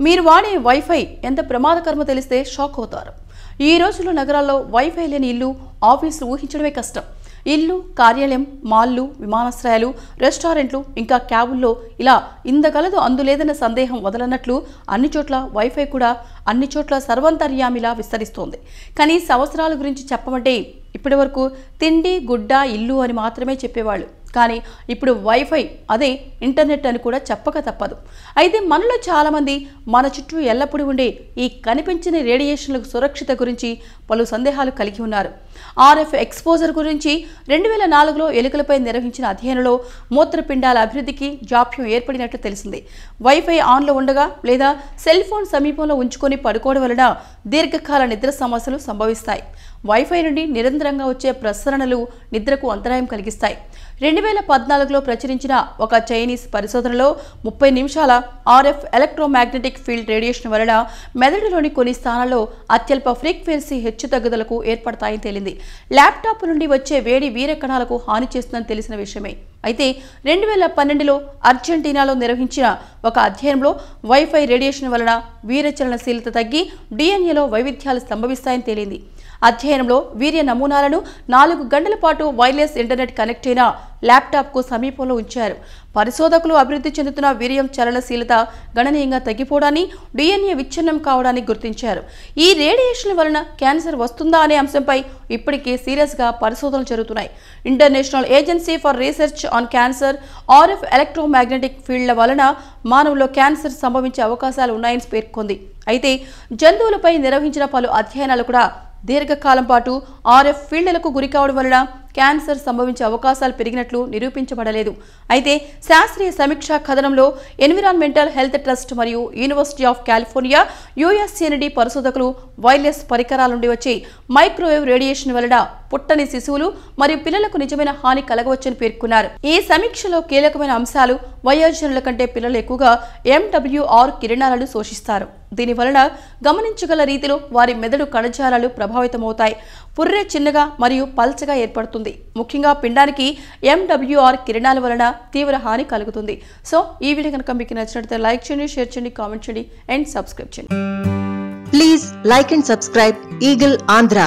మీరు వాడే వైఫై ఎంత ప్రమాదకరమో తెలిస్తే షాక్ అవుతారు. ఈ రోజుల్లో నగరాల్లో వైఫై లేని ఇల్లు, ఆఫీసులు ఊహించడమే కష్టం. ఇల్లు, కార్యాలయం, మాల్లు, విమానాశ్రయాలు, రెస్టారెంట్లు, ఇంకా క్యాబుల్లో ఇలా ఇందగలదు అందులేదన్న సందేహం వదలనట్లు అన్ని చోట్ల వైఫై కూడా అన్ని చోట్ల సర్వంతర్యామిలా విస్తరిస్తోంది. కానీ సంవత్సరాల గురించి చెప్పమంటే ఇప్పటి వరకు తిండి, గుడ్డ, ఇల్లు అని మాత్రమే చెప్పేవాళ్ళు. కానీ ఇప్పుడు వైఫై అదే ఇంటర్నెట్ అని కూడా చెప్పక తప్పదు. అయితే మనలో చాలామంది మన చుట్టూ ఎల్లప్పుడూ ఉండే ఈ కనిపించని రేడియేషన్లకు సురక్షిత గురించి పలు సందేహాలు కలిగి ఉన్నారు. RF ఎక్స్పోజర్ గురించి 2004లో ఎలుకలపై నిర్వహించిన అధ్యయనంలో మూత్రపిండాల అభివృద్ధికి జాప్యం ఏర్పడినట్లు తెలిసింది. వైఫై ఆన్లో ఉండగా లేదా సెల్ ఫోన్ సమీపంలో ఉంచుకొని పడుకోవడం వలన దీర్ఘకాల నిద్ర సమస్యలు సంభవిస్తాయి. వైఫై నుండి నిరంతరంగా వచ్చే ప్రసరణలు నిద్రకు అంతరాయం కలిగిస్తాయి. 2014లో ప్రచురించిన ఒక చైనీస్ పరిశోధనలో 30 నిమిషాల RF ఎలక్ట్రోమాగ్నెటిక్ ఫీల్డ్ రేడియేషన్ వలన మెదడులోని కొన్ని స్థానాల్లో అత్యల్ప ఫ్రీక్వెన్సీ హెచ్చుతగ్గుదలకు ఏర్పడతాయని తేలింది. ల్యాప్టాప్ నుండి వచ్చే వేడి వీర కణాలకు హాని చేస్తుందని తెలిసిన విషయమే. అయితే 2012లో అర్జెంటీనాలో నిర్వహించిన ఒక అధ్యయనంలో వైఫై రేడియేషన్ వలన వీరచలనశీలత తగ్గి DNAలో వైవిధ్యాలు సంభవిస్తాయని తేలింది. అధ్యయనంలో వీర్య నమూనాలను 4 గంటల పాటు వైర్లెస్ ఇంటర్నెట్ కనెక్ట్ అయిన ల్యాప్టాప్కు సమీపంలో ఉంచారు. పరిశోధకులు అభివృద్ధి చెందుతున్న వీర్యం చలనశీలత గణనీయంగా తగ్గిపోవడాన్ని, DNA విచ్ఛిన్నం కావడాన్ని గుర్తించారు. ఈ రేడియేషన్ వలన క్యాన్సర్ వస్తుందా అనే అంశంపై ఇప్పటికే సీరియస్గా పరిశోధనలు జరుగుతున్నాయి. International agency for research on cancer RF electromagnetic ఫీల్డ్ల వలన మానవుల్లో క్యాన్సర్ సంభవించే అవకాశాలు ఉన్నాయని పేర్కొంది. అయితే జంతువులపై నిర్వహించిన పలు అధ్యయనాలు కూడా దీర్ఘకాలం పాటు RF ఫీల్డ్లకు గురి కావడం వలన క్యాన్సర్ సంభవించే అవకాశాలు పెరిగినట్లు నిరూపించబడలేదు. అయితే శాస్త్రీయ సమీక్షా కథనంలో ఎన్విరాన్మెంటల్ హెల్త్ ట్రస్ట్ మరియు యూనివర్సిటీ ఆఫ్ కాలిఫోర్నియా USCND పరిశోధకులు వైర్లెస్ పరికరాల నుండి వచ్చే మైక్రోవేవ్ రేడియేషన్ వలన పుట్టని శిశువులు మరియు పిల్లలకు నిజమైన హాని కలగవచ్చని పేర్కొన్నారు. ఈ సమీక్షలో కీలకమైన అంశాలు వయోజనుల కంటే పిల్లలు ఎక్కువగా MWR కిరణాలను శోషిస్తారు. దీని వలన గమనించగల రీతిలో వారి మెదడు కణజాలాలు ప్రభావితమవుతాయి. పుర్రె చిన్నగా మరియు పల్చగా ఏర్పడుతుంది. ముఖ్యంగా పిండానికి MWR కిరణాల వలన తీవ్ర హాని కలుగుతుంది. సో ఈ వీడియో కనుక మీకు నచ్చినట్లయితే లైక్ చేయండి, షేర్ చేయండి, కామెంట్ చేయండి అండ్ సబ్స్క్రైబ్ చేయండి. Please like and subscribe eagle Andhra.